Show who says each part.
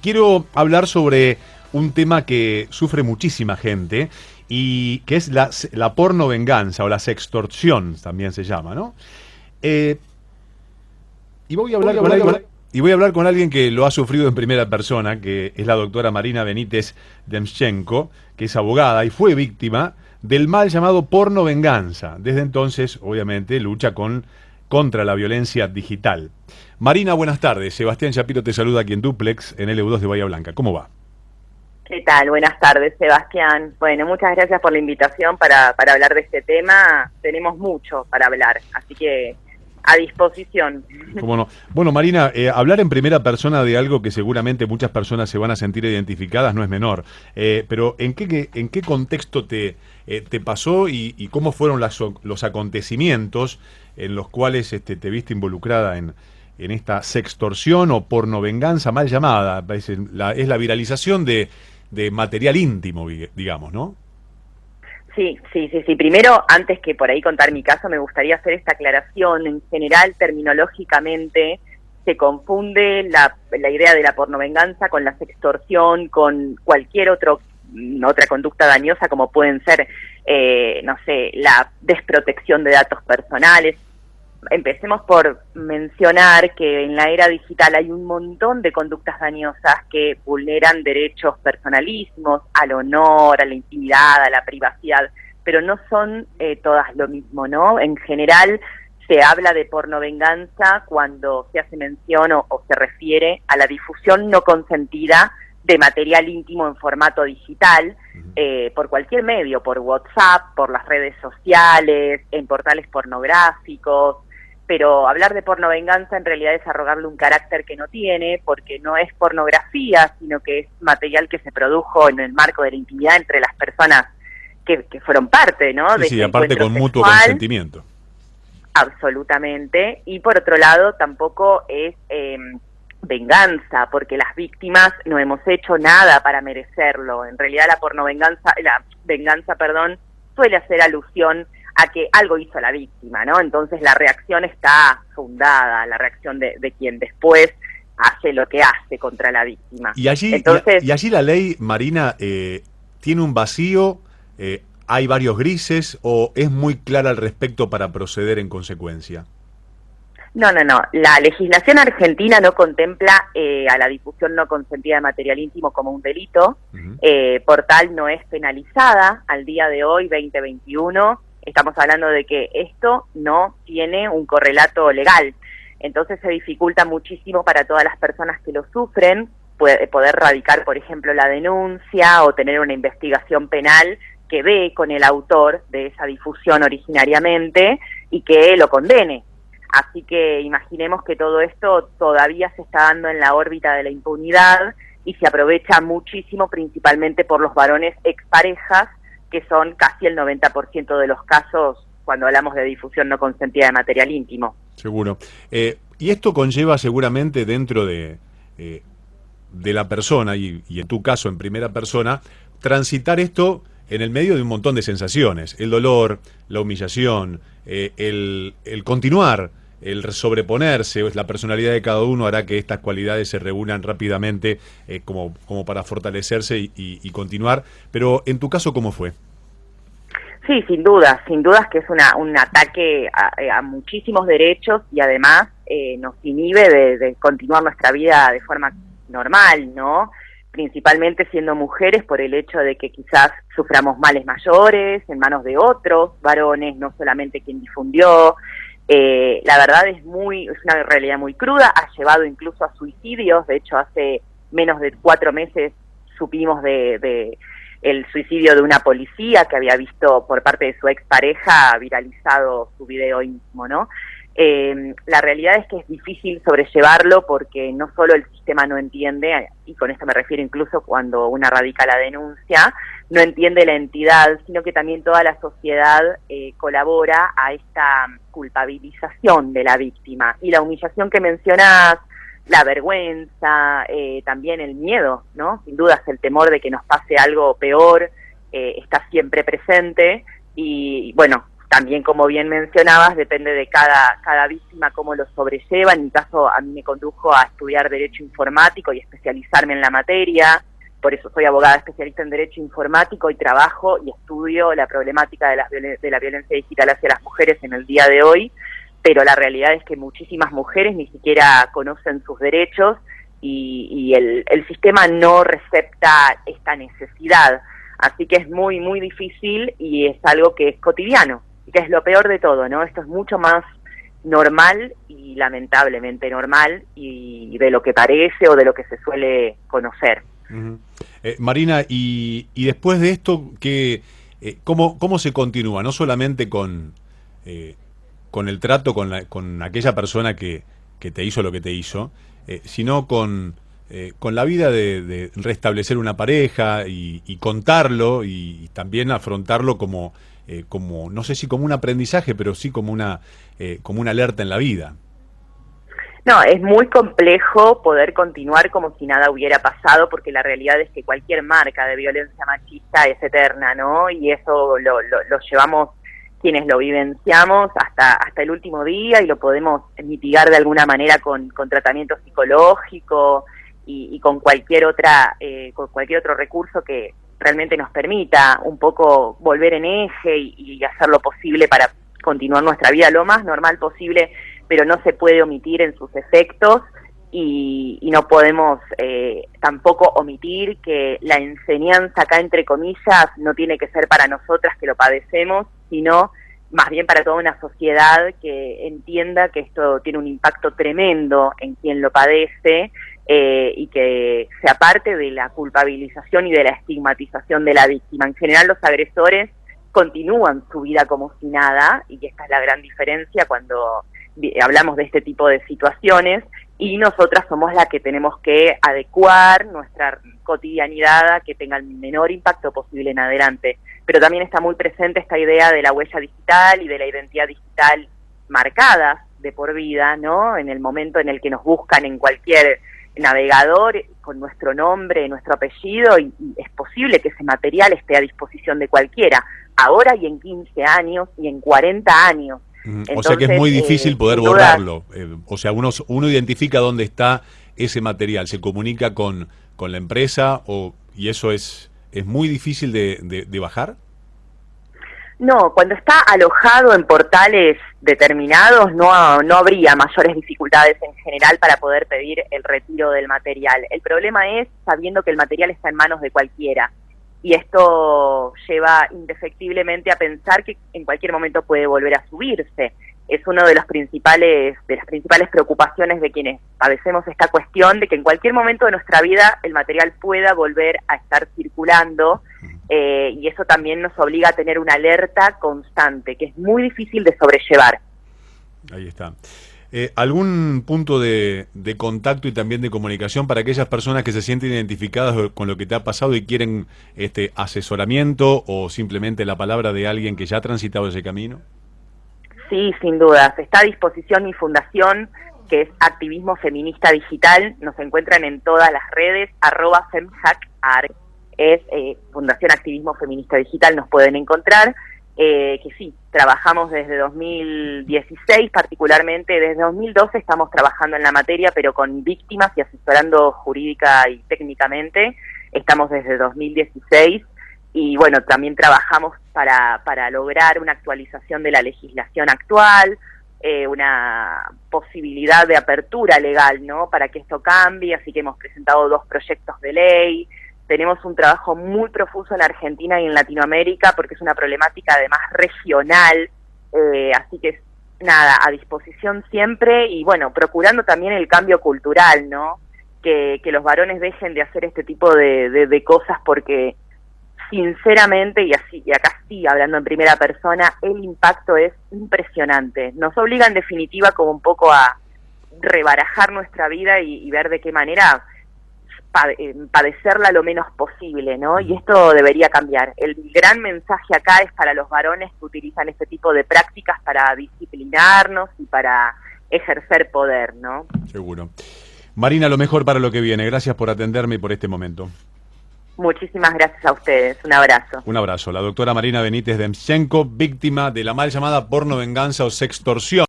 Speaker 1: quiero hablar sobre un tema que sufre muchísima gente y que es la porno venganza o la sextorsión, también se llama, ¿no? Eh, y voy a hablar con alguien, y voy a hablar con alguien que lo ha sufrido en primera persona, que es la doctora Marina Benítez Demchenko, que es abogada y fue víctima del mal llamado porno venganza. Desde entonces, obviamente, lucha contra la violencia digital. Marina, buenas tardes. Sebastián Shapiro te saluda aquí en Duplex, en LU2 de Bahía Blanca. ¿Cómo va?
Speaker 2: ¿Qué tal? Buenas tardes, Sebastián. Bueno, muchas gracias por la invitación para hablar de este tema. Tenemos mucho para hablar, así que a disposición.
Speaker 1: ¿Cómo no? Bueno, Marina, hablar en primera persona de algo que seguramente muchas personas se van a sentir identificadas no es menor. Pero ¿en qué contexto te pasó y cómo fueron los acontecimientos en los cuales te viste involucrada en esta sextorsión o pornovenganza mal llamada? Es la viralización de material íntimo, digamos, ¿no?
Speaker 2: Sí. Primero, antes que por ahí contar mi caso, me gustaría hacer esta aclaración. En general, terminológicamente, se confunde la idea de la pornovenganza con la sextorsión, con cualquier otra conducta dañosa, como pueden ser, no sé, la desprotección de datos personales. Empecemos por mencionar que en la era digital hay un montón de conductas dañosas que vulneran derechos personalísimos, al honor, a la intimidad, a la privacidad, pero no son todas lo mismo, ¿no? En general se habla de pornovenganza cuando se hace mención o se refiere a la difusión no consentida de material íntimo en formato digital, por cualquier medio, por WhatsApp, por las redes sociales, en portales pornográficos. Pero hablar de pornovenganza en realidad es arrogarle un carácter que no tiene, porque no es pornografía, sino que es material que se produjo en el marco de la intimidad entre las personas que fueron parte, ¿no?
Speaker 1: Sí,
Speaker 2: de
Speaker 1: sí,
Speaker 2: ese
Speaker 1: aparte
Speaker 2: encuentro
Speaker 1: con mutuo
Speaker 2: sexual.
Speaker 1: consentimiento.
Speaker 2: Absolutamente. Y por otro lado, tampoco es venganza, porque las víctimas no hemos hecho nada para merecerlo. En realidad la venganza, suele hacer alusión a que algo hizo la víctima, ¿no? Entonces la reacción está fundada, la reacción de quien después hace lo que hace contra la víctima.
Speaker 1: Y allí,
Speaker 2: Entonces,
Speaker 1: y allí la ley, Marina, tiene un vacío, hay varios grises, o es muy clara al respecto para proceder en consecuencia.
Speaker 2: No. La legislación argentina no contempla a la difusión no consentida de material íntimo como un delito. Por tal no es penalizada al día de hoy, 2021. Estamos hablando de que esto no tiene un correlato legal. Entonces se dificulta muchísimo para todas las personas que lo sufren poder radicar, por ejemplo, la denuncia o tener una investigación penal que dé con el autor de esa difusión originariamente y que lo condene. Así que imaginemos que todo esto todavía se está dando en la órbita de la impunidad y se aprovecha muchísimo, principalmente por los varones exparejas, que son casi el 90% de los casos cuando hablamos de difusión no consentida de material íntimo.
Speaker 1: Seguro. Y esto conlleva seguramente dentro de la persona, y en tu caso en primera persona, transitar esto en el medio de un montón de sensaciones. El dolor, la humillación, el continuar, el sobreponerse, la personalidad de cada uno hará que estas cualidades se reúnan rápidamente como para fortalecerse y continuar. Pero en tu caso, ¿cómo fue?
Speaker 2: Sí, sin dudas que es un ataque a muchísimos derechos y además nos inhibe de continuar nuestra vida de forma normal, ¿no? Principalmente siendo mujeres por el hecho de que quizás suframos males mayores en manos de otros varones, no solamente quien difundió. La verdad es una realidad muy cruda, ha llevado incluso a suicidios. De hecho, hace menos de 4 meses supimos de el suicidio de una policía que había visto por parte de su expareja viralizado su video íntimo, ¿no? La realidad es que es difícil sobrellevarlo porque no solo el sistema no entiende, y con esto me refiero incluso cuando una radica la denuncia, no entiende la entidad, sino que también toda la sociedad colabora a esta culpabilización de la víctima. Y la humillación que mencionás, la vergüenza, también el miedo, ¿no? Sin dudas el temor de que nos pase algo peor está siempre presente y bueno, también, como bien mencionabas, depende de cada víctima cómo lo sobrelleva. En mi caso, a mí me condujo a estudiar Derecho Informático y especializarme en la materia. Por eso soy abogada especialista en Derecho Informático y trabajo y estudio la problemática de la violencia digital hacia las mujeres en el día de hoy. Pero la realidad es que muchísimas mujeres ni siquiera conocen sus derechos y el sistema no recepta esta necesidad. Así que es muy, muy difícil y es algo que es cotidiano, y que es lo peor de todo, ¿no? Esto es mucho más normal y lamentablemente normal y de lo que parece o de lo que se suele conocer.
Speaker 1: Uh-huh. Marina, y después de esto, ¿cómo se continúa? No solamente con el trato con aquella persona que te hizo lo que te hizo, sino con la vida de restablecer una pareja y contarlo y también afrontarlo como, no sé si como un aprendizaje, pero sí como una alerta en la vida.
Speaker 2: No, es muy complejo poder continuar como si nada hubiera pasado, porque la realidad es que cualquier marca de violencia machista es eterna, ¿no? Y eso lo llevamos quienes lo vivenciamos hasta el último día y lo podemos mitigar de alguna manera con tratamiento psicológico y con cualquier otro recurso que realmente nos permita un poco volver en eje y hacer lo posible para continuar nuestra vida lo más normal posible, pero no se puede omitir en sus efectos y no podemos tampoco omitir que la enseñanza acá, entre comillas, no tiene que ser para nosotras que lo padecemos, sino más bien para toda una sociedad que entienda que esto tiene un impacto tremendo en quien lo padece y que se aparte de la culpabilización y de la estigmatización de la víctima. En general, los agresores continúan su vida como si nada, y esta es la gran diferencia cuando hablamos de este tipo de situaciones, y nosotras somos las que tenemos que adecuar nuestra cotidianidad a que tenga el menor impacto posible en adelante. Pero también está muy presente esta idea de la huella digital y de la identidad digital marcadas de por vida, ¿no? En el momento en el que nos buscan en cualquier navegador con nuestro nombre, nuestro apellido, y es posible que ese material esté a disposición de cualquiera, ahora y en 15 años y en 40 años. Entonces,
Speaker 1: o sea que es muy difícil poder borrarlo. O sea, uno identifica dónde está ese material, se comunica con la empresa y eso es muy difícil de bajar.
Speaker 2: No, cuando está alojado en portales determinados no habría mayores dificultades en general para poder pedir el retiro del material. El problema es sabiendo que el material está en manos de cualquiera. Y esto lleva indefectiblemente a pensar que en cualquier momento puede volver a subirse. Es uno de las principales preocupaciones de quienes padecemos esta cuestión, de que en cualquier momento de nuestra vida el material pueda volver a estar circulando, y eso también nos obliga a tener una alerta constante, que es muy difícil de sobrellevar.
Speaker 1: Ahí está. ¿Algún punto de contacto y también de comunicación para aquellas personas que se sienten identificadas con lo que te ha pasado y quieren asesoramiento o simplemente la palabra de alguien que ya ha transitado ese camino?
Speaker 2: Sí, sin dudas. Está a disposición mi fundación, que es Activismo Feminista Digital. Nos encuentran en todas las redes, @femhack.org. Es Fundación Activismo Feminista Digital, nos pueden encontrar. Que sí, trabajamos desde 2016, particularmente desde 2012 estamos trabajando en la materia, pero con víctimas y asesorando jurídica y técnicamente. Estamos desde 2016 y bueno, también trabajamos para lograr una actualización de la legislación actual, una posibilidad de apertura legal, ¿no? Para que esto cambie, así que hemos presentado 2 proyectos de ley. Tenemos un trabajo muy profuso en Argentina y en Latinoamérica porque es una problemática además regional, así que nada, a disposición siempre y bueno, procurando también el cambio cultural, ¿no? Que los varones dejen de hacer este tipo de cosas porque sinceramente, y acá sí, hablando en primera persona, el impacto es impresionante. Nos obliga en definitiva como un poco a rebarajar nuestra vida y ver de qué manera padecerla lo menos posible, ¿no? Y esto debería cambiar. El gran mensaje acá es para los varones que utilizan este tipo de prácticas para disciplinarnos y para ejercer poder, ¿no?
Speaker 1: Seguro. Marina, lo mejor para lo que viene. Gracias por atenderme y por este momento.
Speaker 2: Muchísimas gracias a ustedes. Un abrazo.
Speaker 1: Un abrazo. La doctora Marina Benítez Demchenko, víctima de la mal llamada porno venganza o sextorsión.